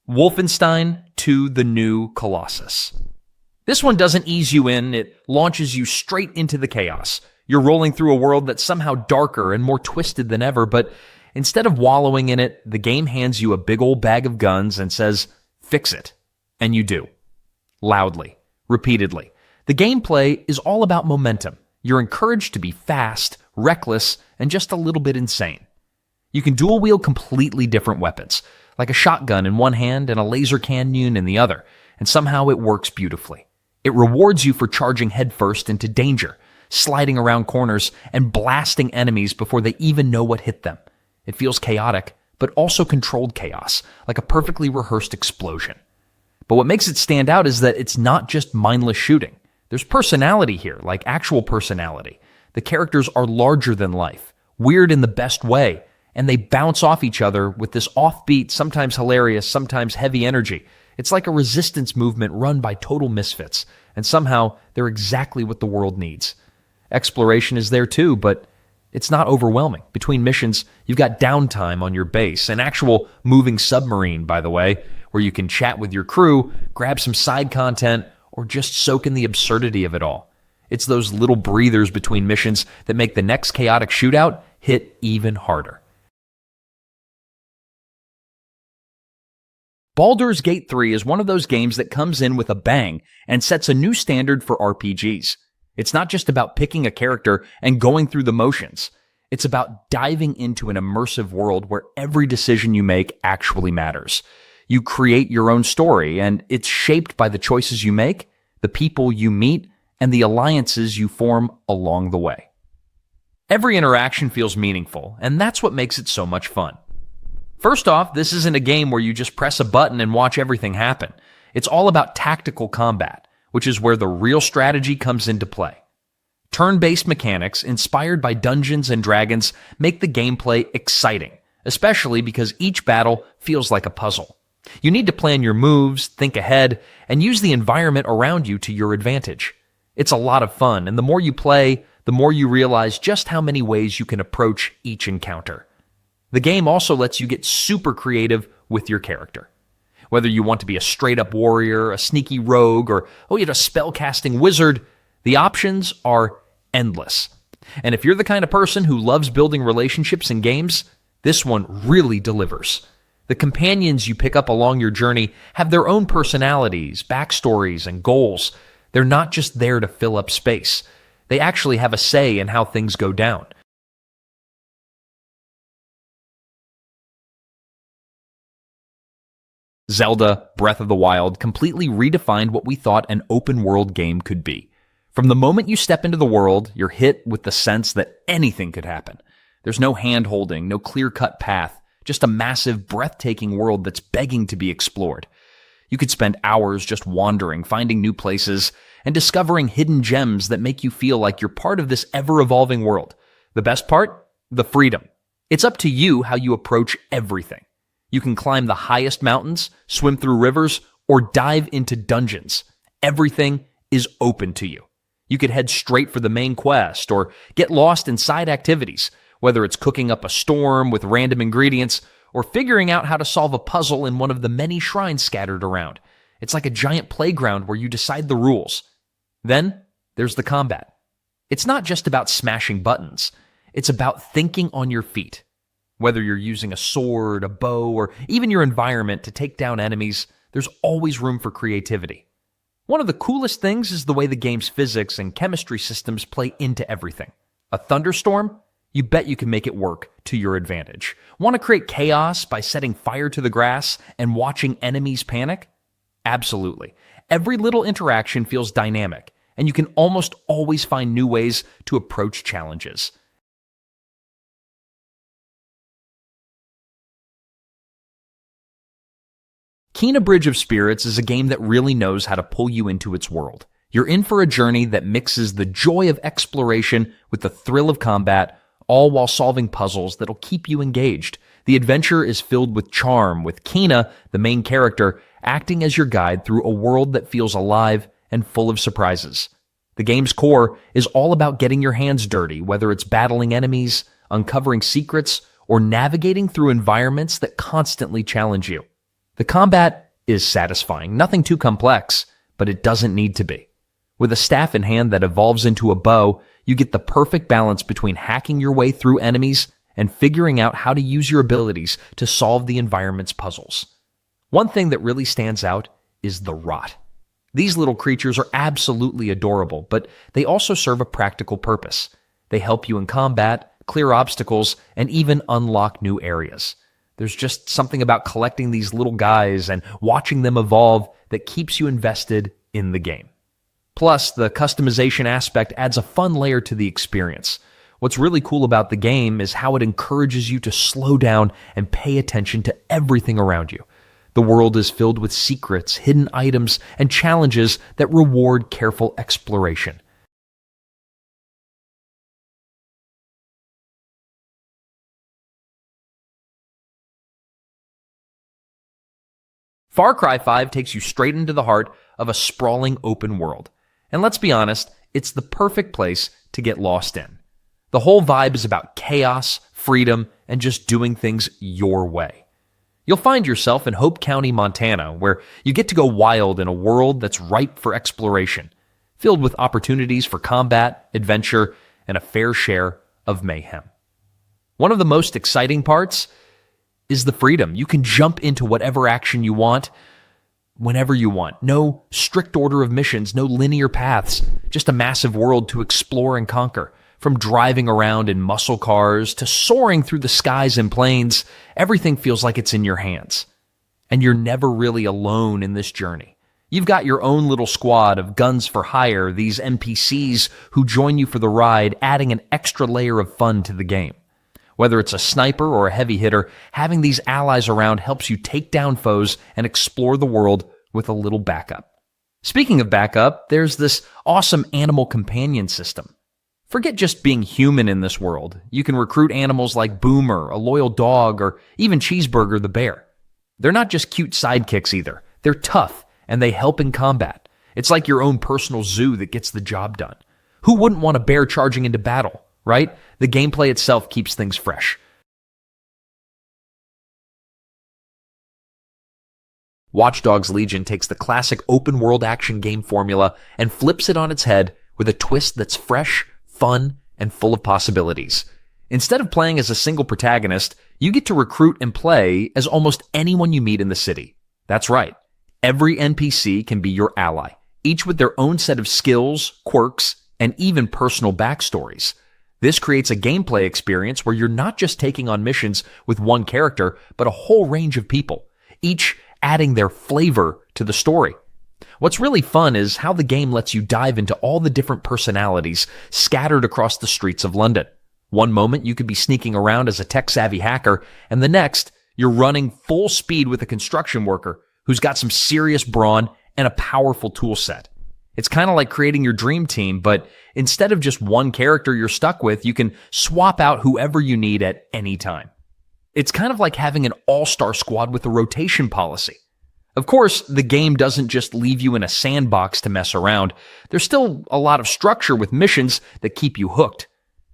Wolfenstein 2: The New Colossus. This one doesn't ease you in, it launches you straight into the chaos. You're rolling through a world that's somehow darker and more twisted than ever, but instead of wallowing in it, the game hands you a big old bag of guns and says, fix it. And you do. Loudly. Repeatedly. The gameplay is all about momentum. You're encouraged to be fast, reckless, and just a little bit insane. You can dual-wield completely different weapons, like a shotgun in one hand and a laser cannon in the other, and somehow it works beautifully. It rewards you for charging headfirst into danger, sliding around corners, and blasting enemies before they even know what hit them. It feels chaotic, but also controlled chaos, like a perfectly rehearsed explosion. But what makes it stand out is that it's not just mindless shooting. There's personality here, like actual personality. The characters are larger than life, weird in the best way, and they bounce off each other with this offbeat, sometimes hilarious, sometimes heavy energy. It's like a resistance movement run by total misfits, and somehow they're exactly what the world needs. Exploration is there too, but it's not overwhelming. Between missions, you've got downtime on your base, an actual moving submarine, by the way, where you can chat with your crew, grab some side content, or just soak in the absurdity of it all. It's those little breathers between missions that make the next chaotic shootout hit even harder. Baldur's Gate 3 is one of those games that comes in with a bang and sets a new standard for RPGs. It's not just about picking a character and going through the motions. It's about diving into an immersive world where every decision you make actually matters. You create your own story, and it's shaped by the choices you make, the people you meet, and the alliances you form along the way. Every interaction feels meaningful, and that's what makes it so much fun. First off, this isn't a game where you just press a button and watch everything happen. It's all about tactical combat, which is where the real strategy comes into play. Turn-based mechanics, inspired by Dungeons and Dragons, make the gameplay exciting, especially because each battle feels like a puzzle. You need to plan your moves, think ahead, and use the environment around you to your advantage. It's a lot of fun, and the more you play, the more you realize just how many ways you can approach each encounter. The game also lets you get super creative with your character. Whether you want to be a straight-up warrior, a sneaky rogue, or you're a spell-casting wizard, the options are endless. And if you're the kind of person who loves building relationships in games, this one really delivers. The companions you pick up along your journey have their own personalities, backstories, and goals. They're not just there to fill up space. They actually have a say in how things go down. Zelda Breath of the Wild completely redefined what we thought an open-world game could be. From the moment you step into the world, you're hit with the sense that anything could happen. There's no hand-holding, no clear-cut path, just a massive, breathtaking world that's begging to be explored. You could spend hours just wandering, finding new places, and discovering hidden gems that make you feel like you're part of this ever-evolving world. The best part? The freedom. It's up to you how you approach everything. You can climb the highest mountains, swim through rivers, or dive into dungeons. Everything is open to you. You could head straight for the main quest, or get lost in side activities, whether it's cooking up a storm with random ingredients, or figuring out how to solve a puzzle in one of the many shrines scattered around. It's like a giant playground where you decide the rules. Then, there's the combat. It's not just about smashing buttons. It's about thinking on your feet. Whether you're using a sword, a bow, or even your environment to take down enemies, there's always room for creativity. One of the coolest things is the way the game's physics and chemistry systems play into everything. A thunderstorm? You bet you can make it work to your advantage. Want to create chaos by setting fire to the grass and watching enemies panic? Absolutely. Every little interaction feels dynamic, and you can almost always find new ways to approach challenges. Kena Bridge of Spirits is a game that really knows how to pull you into its world. You're in for a journey that mixes the joy of exploration with the thrill of combat, all while solving puzzles that'll keep you engaged. The adventure is filled with charm, with Kena, the main character, acting as your guide through a world that feels alive and full of surprises. The game's core is all about getting your hands dirty, whether it's battling enemies, uncovering secrets, or navigating through environments that constantly challenge you. The combat is satisfying, nothing too complex, but it doesn't need to be. With a staff in hand that evolves into a bow, you get the perfect balance between hacking your way through enemies and figuring out how to use your abilities to solve the environment's puzzles. One thing that really stands out is the rot. These little creatures are absolutely adorable, but they also serve a practical purpose. They help you in combat, clear obstacles, and even unlock new areas. There's just something about collecting these little guys and watching them evolve that keeps you invested in the game. Plus, the customization aspect adds a fun layer to the experience. What's really cool about the game is how it encourages you to slow down and pay attention to everything around you. The world is filled with secrets, hidden items, and challenges that reward careful exploration. Far Cry 5 takes you straight into the heart of a sprawling open world. And let's be honest, it's the perfect place to get lost in. The whole vibe is about chaos, freedom, and just doing things your way. You'll find yourself in Hope County, Montana, where you get to go wild in a world that's ripe for exploration, filled with opportunities for combat, adventure, and a fair share of mayhem. One of the most exciting parts is the freedom. You can jump into whatever action you want, whenever you want. No strict order of missions, no linear paths, just a massive world to explore and conquer. From driving around in muscle cars to soaring through the skies and plains, everything feels like it's in your hands. And you're never really alone in this journey. You've got your own little squad of guns for hire, these NPCs who join you for the ride, adding an extra layer of fun to the game. Whether it's a sniper or a heavy hitter, having these allies around helps you take down foes and explore the world with a little backup. Speaking of backup, there's this awesome animal companion system. Forget just being human in this world. You can recruit animals like Boomer, a loyal dog, or even Cheeseburger the bear. They're not just cute sidekicks either. They're tough, and they help in combat. It's like your own personal zoo that gets the job done. Who wouldn't want a bear charging into battle, right? The gameplay itself keeps things fresh. Watch Dogs Legion takes the classic open-world action game formula and flips it on its head with a twist that's fresh, fun, and full of possibilities. Instead of playing as a single protagonist, you get to recruit and play as almost anyone you meet in the city. That's right. Every NPC can be your ally, each with their own set of skills, quirks, and even personal backstories. This creates a gameplay experience where you're not just taking on missions with one character, but a whole range of people, each adding their flavor to the story. What's really fun is how the game lets you dive into all the different personalities scattered across the streets of London. One moment you could be sneaking around as a tech-savvy hacker, and the next you're running full speed with a construction worker who's got some serious brawn and a powerful tool set. It's kind of like creating your dream team, but instead of just one character you're stuck with, you can swap out whoever you need at any time. It's kind of like having an all-star squad with a rotation policy. Of course, the game doesn't just leave you in a sandbox to mess around. There's still a lot of structure with missions that keep you hooked.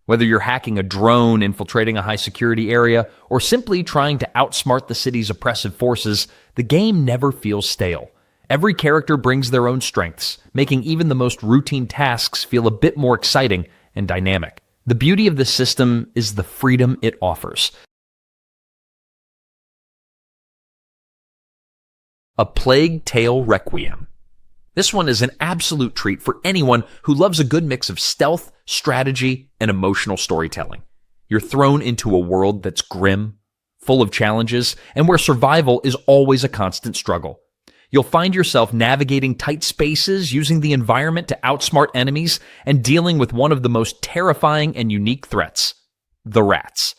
Whether you're hacking a drone, infiltrating a high-security area, or simply trying to outsmart the city's oppressive forces, the game never feels stale. Every character brings their own strengths, making even the most routine tasks feel a bit more exciting and dynamic. The beauty of this system is the freedom it offers. A Plague Tale Requiem. This one is an absolute treat for anyone who loves a good mix of stealth, strategy, and emotional storytelling. You're thrown into a world that's grim, full of challenges, and where survival is always a constant struggle. You'll find yourself navigating tight spaces, using the environment to outsmart enemies, and dealing with one of the most terrifying and unique threats, the rats.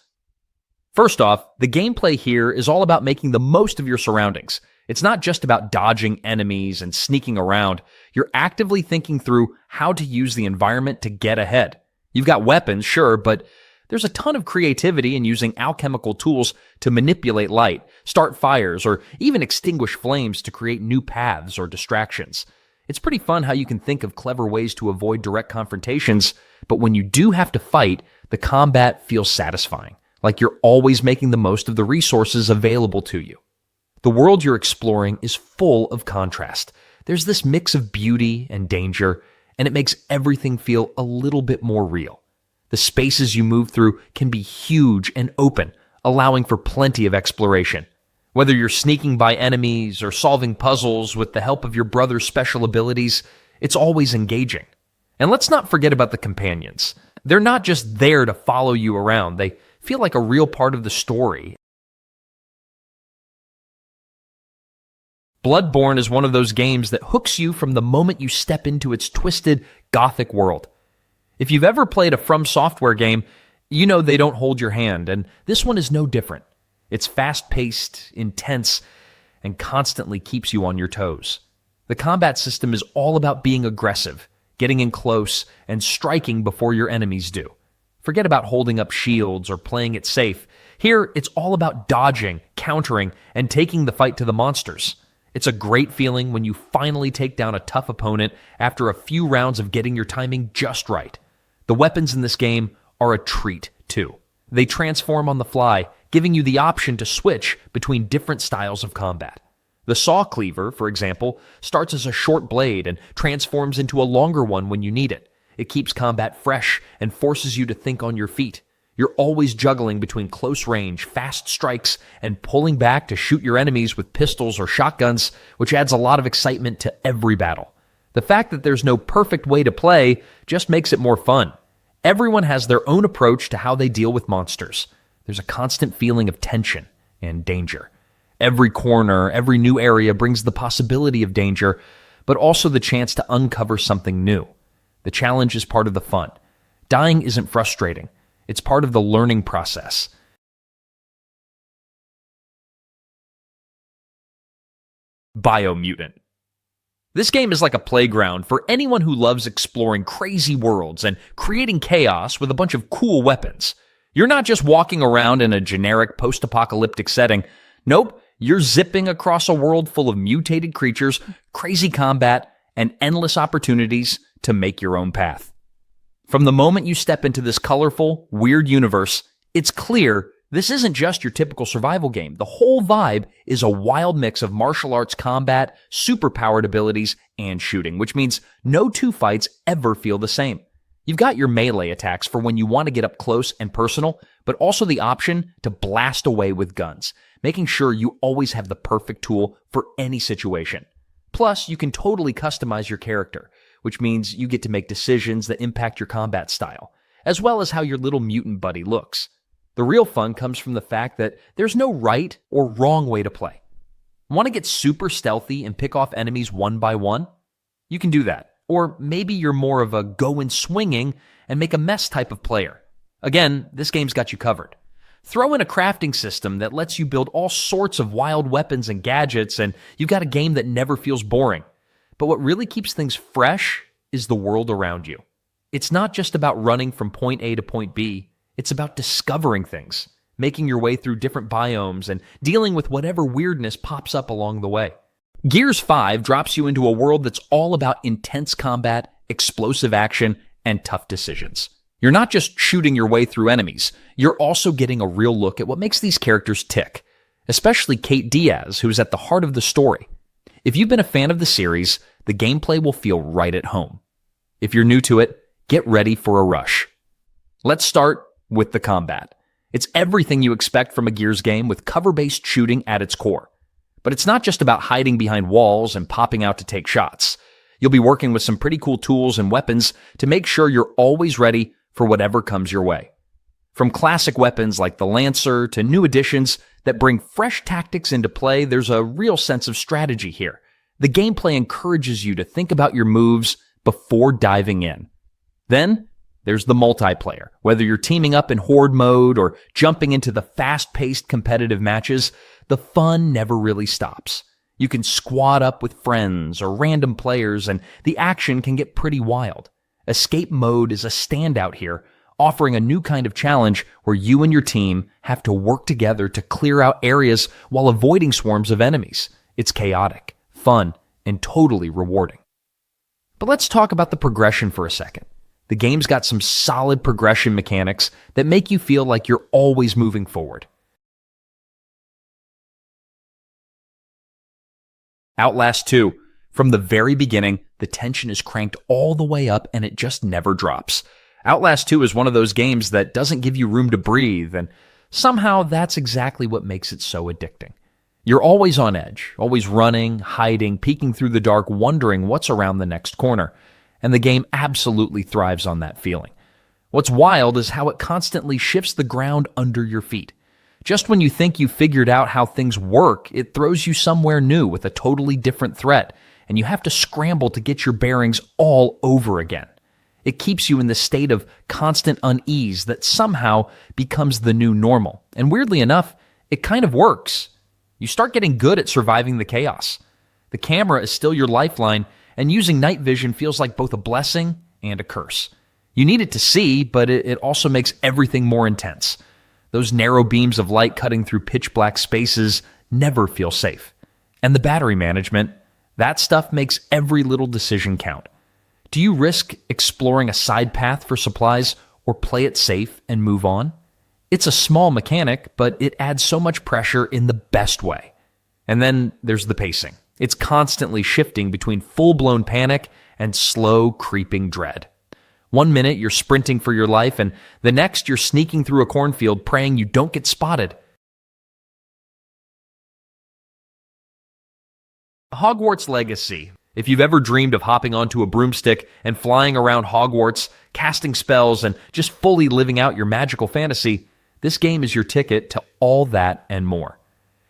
First off, the gameplay here is all about making the most of your surroundings. It's not just about dodging enemies and sneaking around. You're actively thinking through how to use the environment to get ahead. You've got weapons, sure, but there's a ton of creativity in using alchemical tools to manipulate light, start fires, or even extinguish flames to create new paths or distractions. It's pretty fun how you can think of clever ways to avoid direct confrontations, but when you do have to fight, the combat feels satisfying, like you're always making the most of the resources available to you. The world you're exploring is full of contrast. There's this mix of beauty and danger, and it makes everything feel a little bit more real. The spaces you move through can be huge and open, allowing for plenty of exploration. Whether you're sneaking by enemies or solving puzzles with the help of your brother's special abilities, it's always engaging. And let's not forget about the companions. They're not just there to follow you around, they feel like a real part of the story. Bloodborne is one of those games that hooks you from the moment you step into its twisted, gothic world. If you've ever played a From Software game, you know they don't hold your hand, and this one is no different. It's fast-paced, intense, and constantly keeps you on your toes. The combat system is all about being aggressive, getting in close, and striking before your enemies do. Forget about holding up shields or playing it safe. Here, it's all about dodging, countering, and taking the fight to the monsters. It's a great feeling when you finally take down a tough opponent after a few rounds of getting your timing just right. The weapons in this game are a treat, too. They transform on the fly, giving you the option to switch between different styles of combat. The saw cleaver, for example, starts as a short blade and transforms into a longer one when you need it. It keeps combat fresh and forces you to think on your feet. You're always juggling between close range, fast strikes, and pulling back to shoot your enemies with pistols or shotguns, which adds a lot of excitement to every battle. The fact that there's no perfect way to play just makes it more fun. Everyone has their own approach to how they deal with monsters. There's a constant feeling of tension and danger. Every corner, every new area brings the possibility of danger, but also the chance to uncover something new. The challenge is part of the fun. Dying isn't frustrating. It's part of the learning process. Biomutant. This game is like a playground for anyone who loves exploring crazy worlds and creating chaos with a bunch of cool weapons. You're not just walking around in a generic post-apocalyptic setting. Nope, you're zipping across a world full of mutated creatures, crazy combat, and endless opportunities to make your own path. From the moment you step into this colorful, weird universe, it's clear this isn't just your typical survival game. The whole vibe is a wild mix of martial arts combat, superpowered abilities, and shooting, which means no two fights ever feel the same. You've got your melee attacks for when you want to get up close and personal, but also the option to blast away with guns, making sure you always have the perfect tool for any situation. Plus, you can totally customize your character, which means you get to make decisions that impact your combat style, as well as how your little mutant buddy looks. The real fun comes from the fact that there's no right or wrong way to play. Want to get super stealthy and pick off enemies one by one? You can do that. Or maybe you're more of a go in swinging and make a mess type of player. Again, this game's got you covered. Throw in a crafting system that lets you build all sorts of wild weapons and gadgets, and you've got a game that never feels boring. But what really keeps things fresh is the world around you. It's not just about running from point A to point B. It's about discovering things, making your way through different biomes, and dealing with whatever weirdness pops up along the way. Gears 5 drops you into a world that's all about intense combat, explosive action, and tough decisions. You're not just shooting your way through enemies, you're also getting a real look at what makes these characters tick, especially Kate Diaz, who's at the heart of the story. If you've been a fan of the series, the gameplay will feel right at home. If you're new to it, get ready for a rush. Let's start with the combat. It's everything you expect from a Gears game with cover-based shooting at its core. But it's not just about hiding behind walls and popping out to take shots. You'll be working with some pretty cool tools and weapons to make sure you're always ready for whatever comes your way. From classic weapons like the Lancer to new additions that bring fresh tactics into play, there's a real sense of strategy here. The gameplay encourages you to think about your moves before diving in. Then, there's the multiplayer. Whether you're teaming up in horde mode or jumping into the fast-paced competitive matches, the fun never really stops. You can squad up with friends or random players, and the action can get pretty wild. Escape mode is a standout here, offering a new kind of challenge where you and your team have to work together to clear out areas while avoiding swarms of enemies. It's chaotic, fun, and totally rewarding. But let's talk about the progression for a second. The game's got some solid progression mechanics that make you feel like you're always moving forward. Outlast 2. From the very beginning, the tension is cranked all the way up and it just never drops. Outlast 2 is one of those games that doesn't give you room to breathe, and somehow that's exactly what makes it so addicting. You're always on edge, always running, hiding, peeking through the dark, wondering what's around the next corner. And the game absolutely thrives on that feeling. What's wild is how it constantly shifts the ground under your feet. Just when you think you've figured out how things work, it throws you somewhere new with a totally different threat, and you have to scramble to get your bearings all over again. It keeps you in this state of constant unease that somehow becomes the new normal. And weirdly enough, it kind of works. You start getting good at surviving the chaos. The camera is still your lifeline, and using night vision feels like both a blessing and a curse. You need it to see, but it also makes everything more intense. Those narrow beams of light cutting through pitch black spaces never feel safe. And the battery management, that stuff makes every little decision count. Do you risk exploring a side path for supplies or play it safe and move on? It's a small mechanic, but it adds so much pressure in the best way. And then there's the pacing. It's constantly shifting between full-blown panic and slow, creeping dread. 1 minute you're sprinting for your life, and the next you're sneaking through a cornfield praying you don't get spotted. Hogwarts Legacy. If you've ever dreamed of hopping onto a broomstick and flying around Hogwarts, casting spells, and just fully living out your magical fantasy, this game is your ticket to all that and more.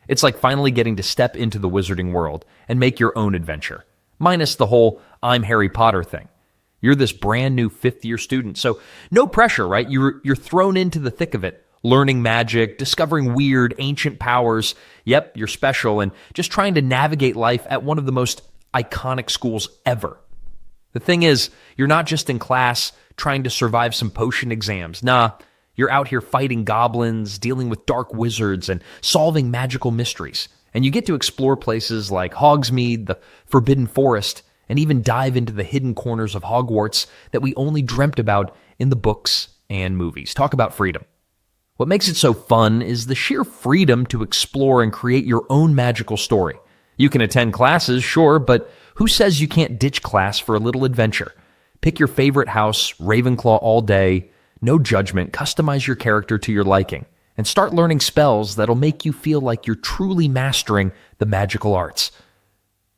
It's like finally getting to step into the wizarding world and make your own adventure, minus the whole I'm Harry Potter thing. You're this brand new fifth-year student, so no pressure, right? You're thrown into the thick of it, learning magic, discovering weird, ancient powers. Yep, you're special, and just trying to navigate life at one of the most iconic schools ever. The thing is, you're not just in class trying to survive some potion exams. Nah, you're out here fighting goblins, dealing with dark wizards, and solving magical mysteries. And you get to explore places like Hogsmeade, the Forbidden Forest, and even dive into the hidden corners of Hogwarts that we only dreamt about in the books and movies. Talk about freedom. What makes it so fun is the sheer freedom to explore and create your own magical story. You can attend classes, sure, but who says you can't ditch class for a little adventure? Pick your favorite house, Ravenclaw all day, no judgment, customize your character to your liking, and start learning spells that'll make you feel like you're truly mastering the magical arts.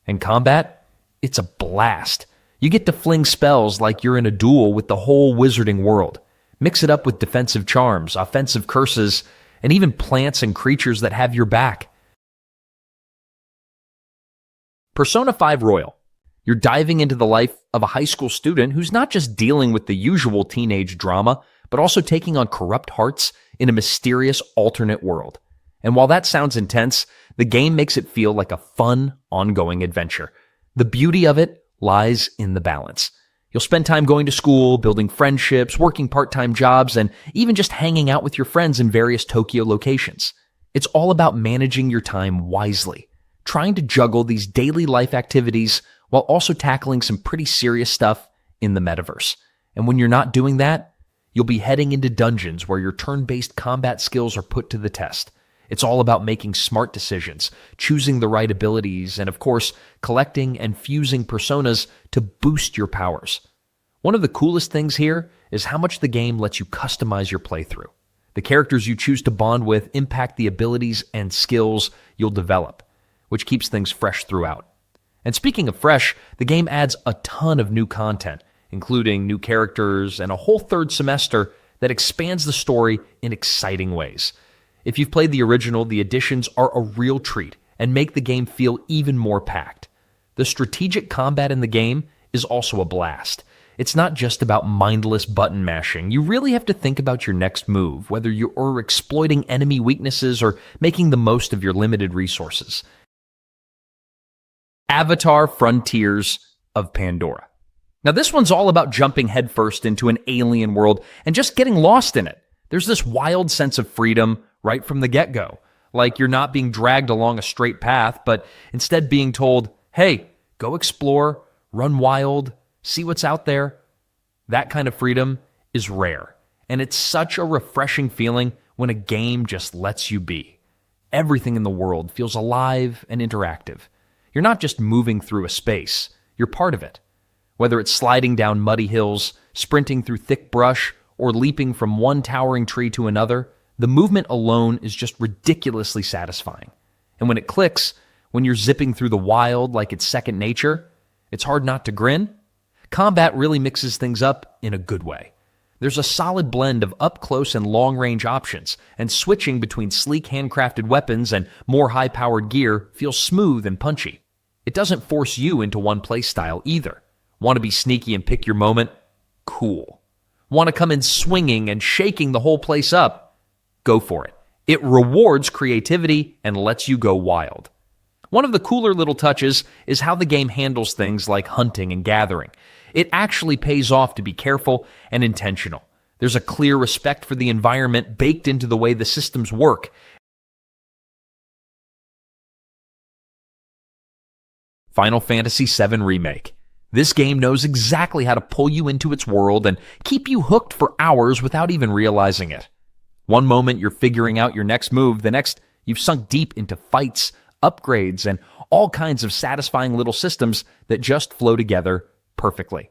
And combat? It's a blast. You get to fling spells like you're in a duel with the whole wizarding world. Mix it up with defensive charms, offensive curses, and even plants and creatures that have your back. Persona 5 Royal. You're diving into the life of a high school student who's not just dealing with the usual teenage drama, but also taking on corrupt hearts in a mysterious alternate world. And while that sounds intense, the game makes it feel like a fun, ongoing adventure. The beauty of it lies in the balance. You'll spend time going to school, building friendships, working part-time jobs, and even just hanging out with your friends in various Tokyo locations. It's all about managing your time wisely, trying to juggle these daily life activities while also tackling some pretty serious stuff in the metaverse. And when you're not doing that, you'll be heading into dungeons where your turn-based combat skills are put to the test. It's all about making smart decisions, choosing the right abilities, and of course, collecting and fusing personas to boost your powers. One of the coolest things here is how much the game lets you customize your playthrough. The characters you choose to bond with impact the abilities and skills you'll develop, which keeps things fresh throughout. And speaking of fresh, the game adds a ton of new content, including new characters and a whole third semester that expands the story in exciting ways. If you've played the original, the additions are a real treat and make the game feel even more packed. The strategic combat in the game is also a blast. It's not just about mindless button mashing. You really have to think about your next move, whether you're exploiting enemy weaknesses or making the most of your limited resources. Avatar: Frontiers of Pandora. Now this one's all about jumping headfirst into an alien world and just getting lost in it. There's this wild sense of freedom right from the get-go. Like you're not being dragged along a straight path, but instead being told, hey, go explore, run wild, see what's out there. That kind of freedom is rare. And it's such a refreshing feeling when a game just lets you be. Everything in the world feels alive and interactive. You're not just moving through a space, you're part of it. Whether it's sliding down muddy hills, sprinting through thick brush, or leaping from one towering tree to another, the movement alone is just ridiculously satisfying. And when it clicks, when you're zipping through the wild like it's second nature, it's hard not to grin. Combat really mixes things up in a good way. There's a solid blend of up-close and long-range options, and switching between sleek handcrafted weapons and more high-powered gear feels smooth and punchy. It doesn't force you into one playstyle either. Want to be sneaky and pick your moment? Cool. Want to come in swinging and shaking the whole place up? Go for it. It rewards creativity and lets you go wild. One of the cooler little touches is how the game handles things like hunting and gathering. It actually pays off to be careful and intentional. There's a clear respect for the environment baked into the way the systems work. Final Fantasy VII Remake. This game knows exactly how to pull you into its world and keep you hooked for hours without even realizing it. One moment you're figuring out your next move, the next you've sunk deep into fights, upgrades, and all kinds of satisfying little systems that just flow together perfectly.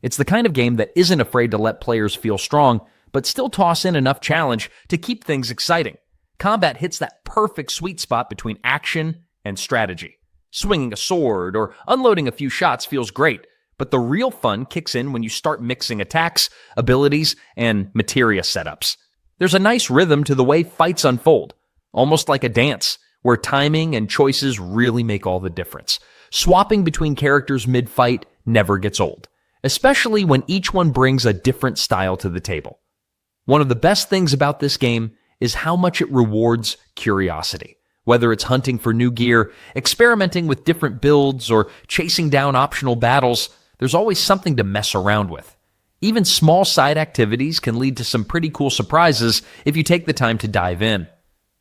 It's the kind of game that isn't afraid to let players feel strong, but still toss in enough challenge to keep things exciting. Combat hits that perfect sweet spot between action and strategy. Swinging a sword or unloading a few shots feels great, but the real fun kicks in when you start mixing attacks, abilities, and materia setups. There's a nice rhythm to the way fights unfold, almost like a dance, where timing and choices really make all the difference. Swapping between characters mid-fight never gets old, especially when each one brings a different style to the table. One of the best things about this game is how much it rewards curiosity. Whether it's hunting for new gear, experimenting with different builds, or chasing down optional battles, there's always something to mess around with. Even small side activities can lead to some pretty cool surprises if you take the time to dive in.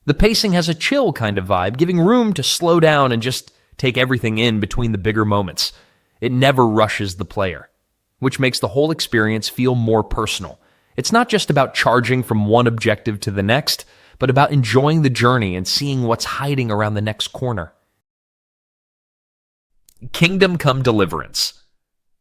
The pacing has a chill kind of vibe, giving room to slow down and just take everything in between the bigger moments. It never rushes the player, which makes the whole experience feel more personal. It's not just about charging from one objective to the next, but about enjoying the journey and seeing what's hiding around the next corner. Kingdom Come Deliverance.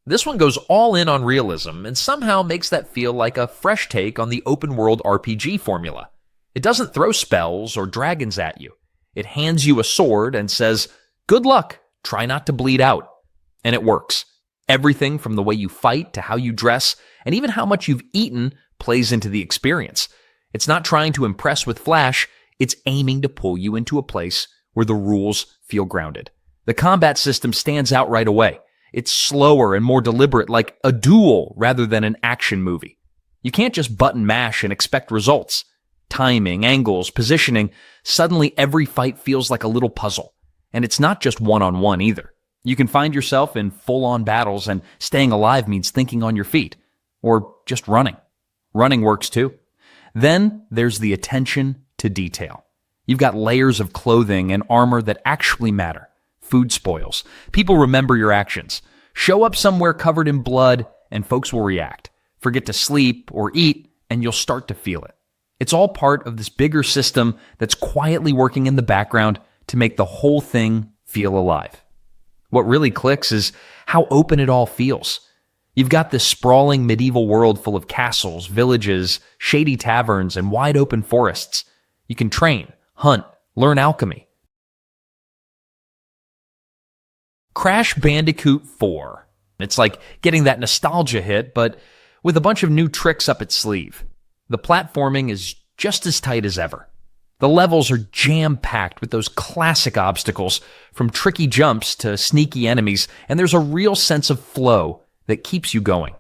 This one goes all in on realism and somehow makes that feel like a fresh take on the open-world RPG formula. It doesn't throw spells or dragons at you. It hands you a sword and says, "Good luck, try not to bleed out." And it works. Everything from the way you fight to how you dress, and even how much you've eaten, plays into the experience. It's not trying to impress with flash, it's aiming to pull you into a place where the rules feel grounded. The combat system stands out right away. It's slower and more deliberate, like a duel rather than an action movie. You can't just button mash and expect results. Timing, angles, positioning, suddenly every fight feels like a little puzzle. And it's not just one-on-one either. You can find yourself in full-on battles, and staying alive means thinking on your feet. Or just running. Running works too. Then there's the attention to detail. You've got layers of clothing and armor that actually matter. Food spoils. People remember your actions. Show up somewhere covered in blood, and folks will react. Forget to sleep or eat, and you'll start to feel it. It's all part of this bigger system that's quietly working in the background to make the whole thing feel alive. What really clicks is how open it all feels. You've got this sprawling medieval world full of castles, villages, shady taverns, and wide open forests. You can train, hunt, learn alchemy. Crash Bandicoot 4. It's like getting that nostalgia hit, but with a bunch of new tricks up its sleeve. The platforming is just as tight as ever. The levels are jam-packed with those classic obstacles, from tricky jumps to sneaky enemies, and there's a real sense of flow that keeps you going.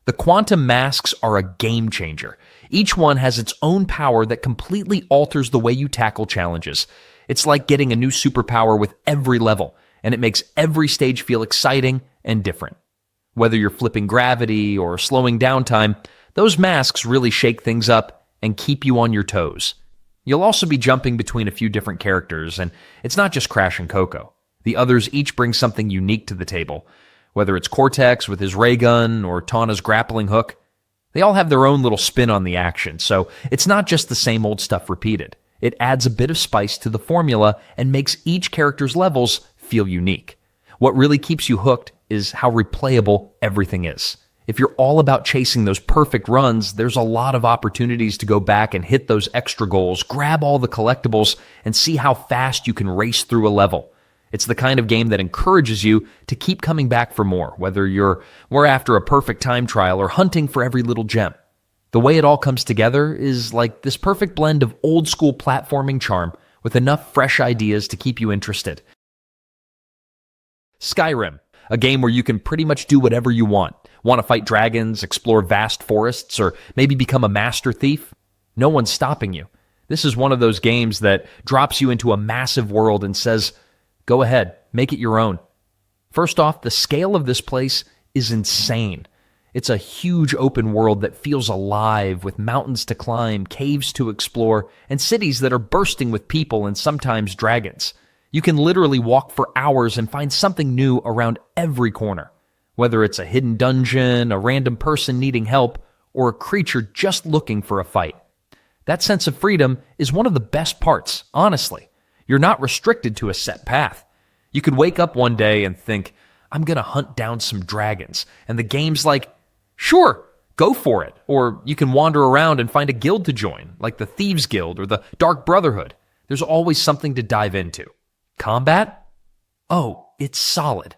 The quantum masks are a game changer. Each one has its own power that completely alters the way you tackle challenges. It's like getting a new superpower with every level, and it makes every stage feel exciting and different. Whether you're flipping gravity or slowing down time, those masks really shake things up and keep you on your toes. You'll also be jumping between a few different characters, and it's not just Crash and Coco. The others each bring something unique to the table. Whether it's Cortex with his ray gun or Tawna's grappling hook, they all have their own little spin on the action, so it's not just the same old stuff repeated. It adds a bit of spice to the formula and makes each character's levels feel unique. What really keeps you hooked is how replayable everything is. If you're all about chasing those perfect runs, there's a lot of opportunities to go back and hit those extra goals, grab all the collectibles, and see how fast you can race through a level. It's the kind of game that encourages you to keep coming back for more, whether we're after a perfect time trial or hunting for every little gem. The way it all comes together is like this perfect blend of old school platforming charm with enough fresh ideas to keep you interested. Skyrim, a game where you can pretty much do whatever you want. Want to fight dragons, explore vast forests, or maybe become a master thief? No one's stopping you. This is one of those games that drops you into a massive world and says, go ahead, make it your own. First off, the scale of this place is insane. It's a huge open world that feels alive, with mountains to climb, caves to explore, and cities that are bursting with people and sometimes dragons. You can literally walk for hours and find something new around every corner. Whether it's a hidden dungeon, a random person needing help, or a creature just looking for a fight. That sense of freedom is one of the best parts, honestly. You're not restricted to a set path. You could wake up one day and think, I'm gonna hunt down some dragons, and the game's like, sure, go for it. Or you can wander around and find a guild to join, like the Thieves Guild or the Dark Brotherhood. There's always something to dive into. Combat? Oh, it's solid.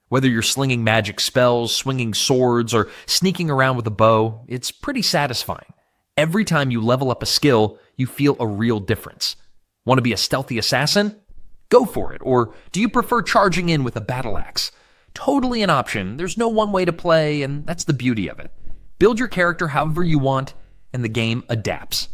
Whether you're slinging magic spells, swinging swords, or sneaking around with a bow, it's pretty satisfying. Every time you level up a skill, you feel a real difference. Want to be a stealthy assassin? Go for it. Or do you prefer charging in with a battle axe? Totally an option. There's no one way to play, and that's the beauty of it. Build your character however you want, and the game adapts.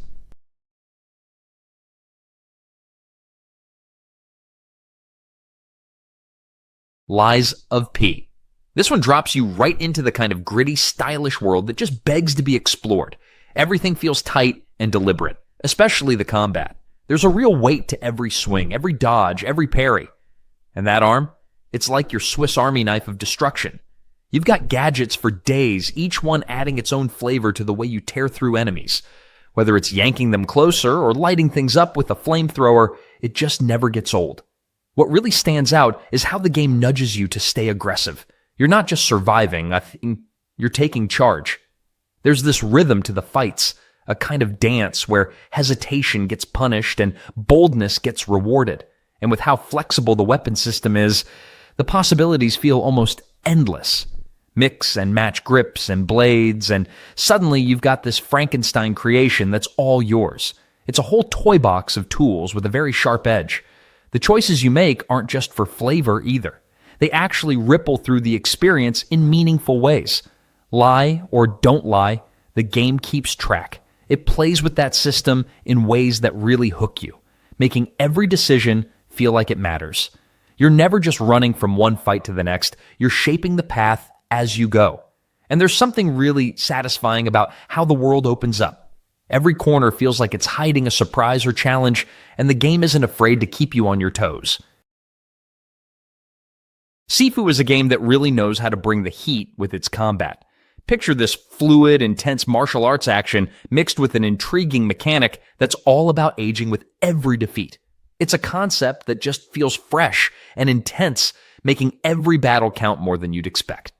Lies of P. This one drops you right into the kind of gritty, stylish world that just begs to be explored. Everything feels tight and deliberate, especially the combat. There's a real weight to every swing, every dodge, every parry. And that arm? It's like your Swiss Army knife of destruction. You've got gadgets for days, each one adding its own flavor to the way you tear through enemies. Whether it's yanking them closer or lighting things up with a flamethrower, it just never gets old. What really stands out is how the game nudges you to stay aggressive. You're not just surviving, you're taking charge. There's this rhythm to the fights, a kind of dance where hesitation gets punished and boldness gets rewarded. And with how flexible the weapon system is, the possibilities feel almost endless. Mix and match grips and blades, and suddenly you've got this Frankenstein creation that's all yours. It's a whole toy box of tools with a very sharp edge. The choices you make aren't just for flavor either. They actually ripple through the experience in meaningful ways. Lie or don't lie, the game keeps track. It plays with that system in ways that really hook you, making every decision feel like it matters. You're never just running from one fight to the next. You're shaping the path as you go. And there's something really satisfying about how the world opens up. Every corner feels like it's hiding a surprise or challenge, and the game isn't afraid to keep you on your toes. Sifu is a game that really knows how to bring the heat with its combat. Picture this fluid, intense martial arts action mixed with an intriguing mechanic that's all about aging with every defeat. It's a concept that just feels fresh and intense, making every battle count more than you'd expect.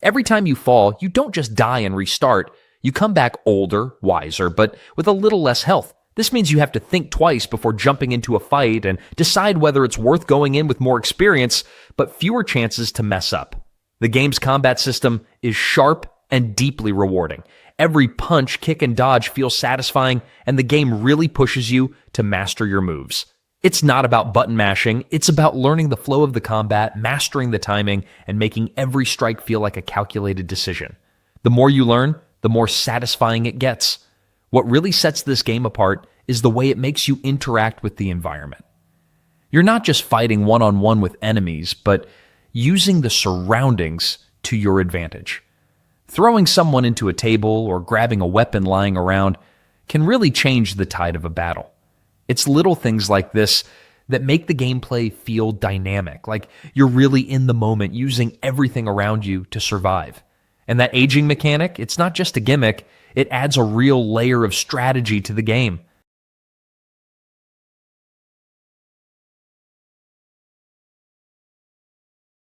Every time you fall, you don't just die and restart. You come back older, wiser, but with a little less health. This means you have to think twice before jumping into a fight and decide whether it's worth going in with more experience, but fewer chances to mess up. The game's combat system is sharp and deeply rewarding. Every punch, kick, and dodge feels satisfying, and the game really pushes you to master your moves. It's not about button mashing, it's about learning the flow of the combat, mastering the timing, and making every strike feel like a calculated decision. The more you learn, the more satisfying it gets. What really sets this game apart is the way it makes you interact with the environment. You're not just fighting one-on-one with enemies, but using the surroundings to your advantage. Throwing someone into a table or grabbing a weapon lying around can really change the tide of a battle. It's little things like this that make the gameplay feel dynamic, like you're really in the moment, using everything around you to survive. And that aging mechanic, it's not just a gimmick, it adds a real layer of strategy to the game.